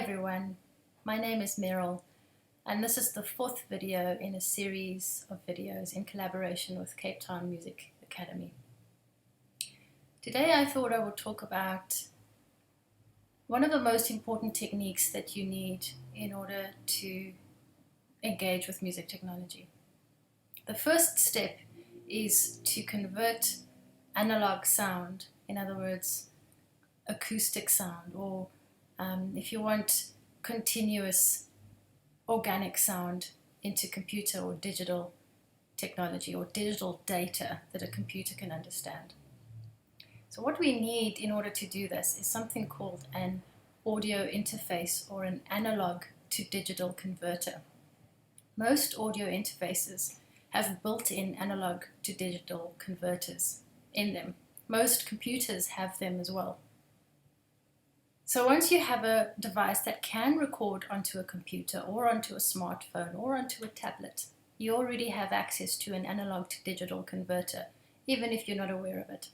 everyone, my name is Meryl and this is the fourth video in a series of videos in collaboration with Cape Town Music Academy. Today I thought I would talk about one of the most important techniques that you need in order to engage with music technology. The first step is to convert analog sound, in other words, acoustic sound, or if you want continuous organic sound, into computer or digital technology or digital data that a computer can understand. So what we need in order to do this is something called an audio interface or an analog to digital converter. Most audio interfaces have built-in analog to digital converters in them. Most computers have them as well. So once you have a device that can record onto a computer or onto a smartphone or onto a tablet, you already have access to an analog to digital converter, even if you're not aware of it.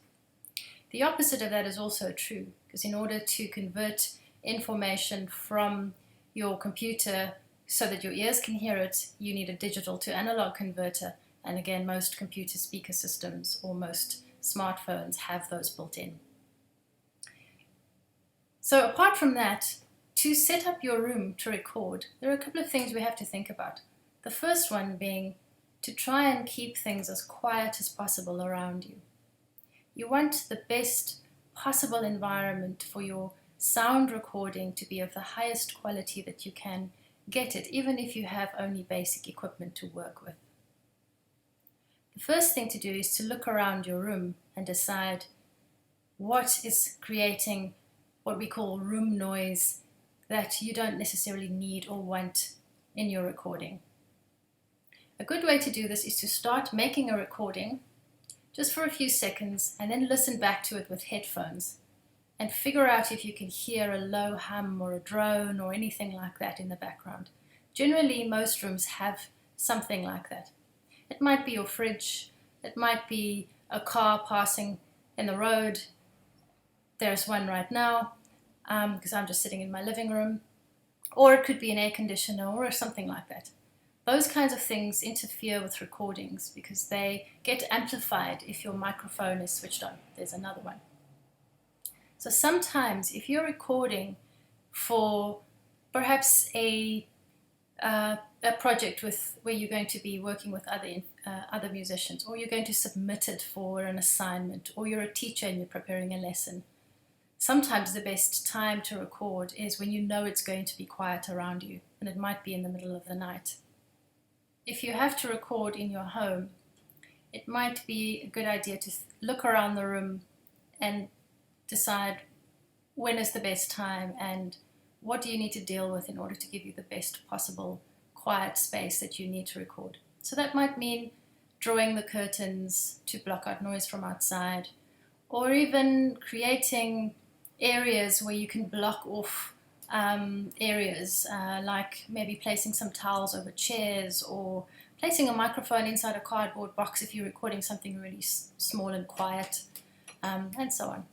The opposite of that is also true, because in order to convert information from your computer so that your ears can hear it, you need a digital to analog converter. And again, most computer speaker systems or most smartphones have those built in. So apart from that, to set up your room to record, there are a couple of things we have to think about. The first one being to try and keep things as quiet as possible around you. You want the best possible environment for your sound recording to be of the highest quality that you can get it, even if you have only basic equipment to work with. The first thing to do is to look around your room and decide what is creating what we call room noise that you don't necessarily need or want in your recording. A good way to do this is to start making a recording just for a few seconds and then listen back to it with headphones and figure out if you can hear a low hum or a drone or anything like that in the background. Generally, most rooms have something like that. It might be your fridge, it might be a car passing in the road. There's one right now because I'm just sitting in my living room, or it could be an air conditioner or something like that. Those kinds of things interfere with recordings because they get amplified if your microphone is switched on. There's another one. So sometimes if you're recording for perhaps a project where you're going to be working with other musicians, or you're going to submit it for an assignment, or you're a teacher and you're preparing a lesson, sometimes the best time to record is when you know it's going to be quiet around you, and it might be in the middle of the night. If you have to record in your home, it might be a good idea to look around the room and decide when is the best time and what do you need to deal with in order to give you the best possible quiet space that you need to record. So that might mean drawing the curtains to block out noise from outside, or even creating areas where you can block off areas, like maybe placing some towels over chairs or placing a microphone inside a cardboard box if you're recording something really small and quiet, and so on.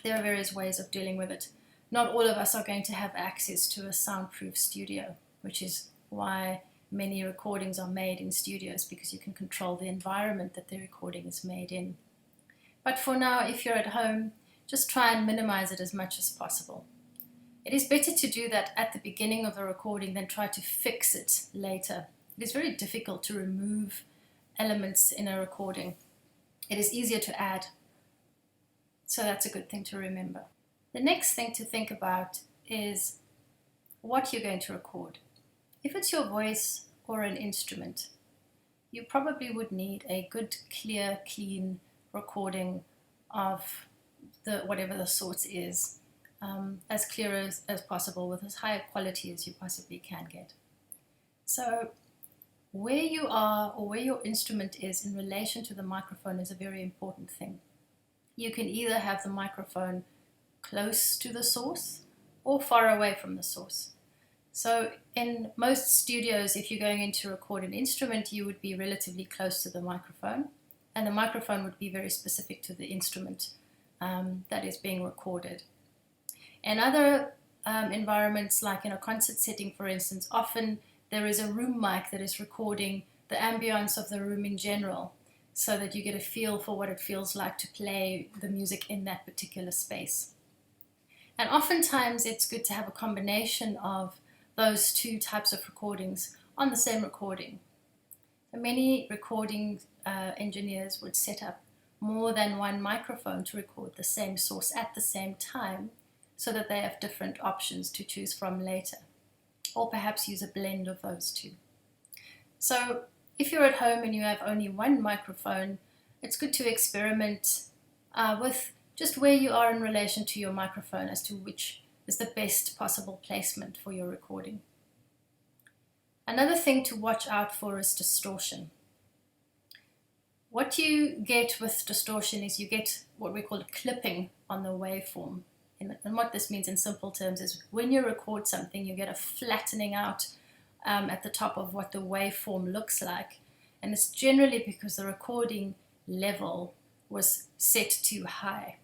There are various ways of dealing with it. Not all of us are going to have access to a soundproof studio, which is why many recordings are made in studios, because you can control the environment that the recording is made in. But for now, if you're at home, just try and minimize it as much as possible. It is better to do that at the beginning of the recording than try to fix it later. It is very difficult to remove elements in a recording. It is easier to add. So that's a good thing to remember. The next thing to think about is what you're going to record. If it's your voice or an instrument, you probably would need a good, clear, clean recording of whatever the source is, as clear as possible, with as high a quality as you possibly can get. So where you are or where your instrument is in relation to the microphone is a very important thing. You can either have the microphone close to the source or far away from the source. So in most studios, if you're going in to record an instrument, you would be relatively close to the microphone, and the microphone would be very specific to the instrument that is being recorded. And other environments, like in a concert setting, for instance, often there is a room mic that is recording the ambience of the room in general, so that you get a feel for what it feels like to play the music in that particular space. And oftentimes it's good to have a combination of those two types of recordings on the same recording. And many recording engineers would set up more than one microphone to record the same source at the same time, so that they have different options to choose from later, or perhaps use a blend of those two. So if you're at home and you have only one microphone, it's good to experiment with just where you are in relation to your microphone as to which is the best possible placement for your recording. Another thing to watch out for is distortion. What you get with distortion is you get what we call clipping on the waveform. And what this means in simple terms is when you record something, you get a flattening out at the top of what the waveform looks like. And it's generally because the recording level was set too high.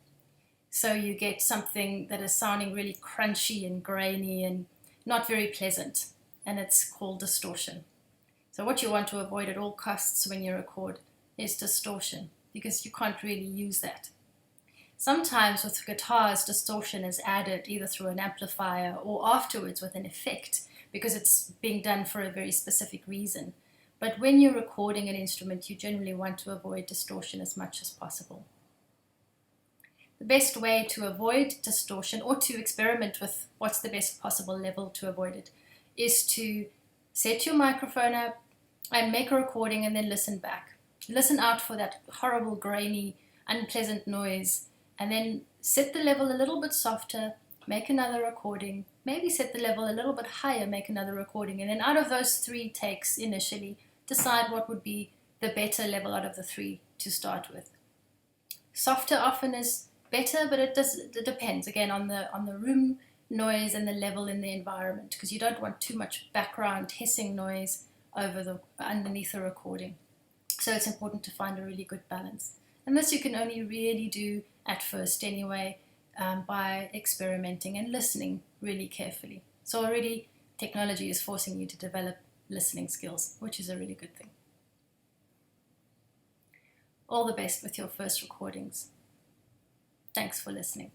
So you get something that is sounding really crunchy and grainy and not very pleasant. And it's called distortion. So what you want to avoid at all costs when you record is distortion, because you can't really use that. Sometimes with guitars, distortion is added either through an amplifier or afterwards with an effect, because it's being done for a very specific reason. But when you're recording an instrument, you generally want to avoid distortion as much as possible. The best way to avoid distortion, or to experiment with what's the best possible level to avoid it, is to set your microphone up and make a recording and then listen back. Listen out for that horrible, grainy, unpleasant noise, and then set the level a little bit softer, make another recording, maybe set the level a little bit higher, make another recording, and then out of those 3 takes initially, decide what would be the better level out of the 3 to start with. Softer often is better, but it depends again on the room noise and the level in the environment, because you don't want too much background hissing noise underneath the recording. So it's important to find a really good balance. And this you can only really do at first anyway, by experimenting and listening really carefully. So already technology is forcing you to develop listening skills, which is a really good thing. All the best with your first recordings. Thanks for listening.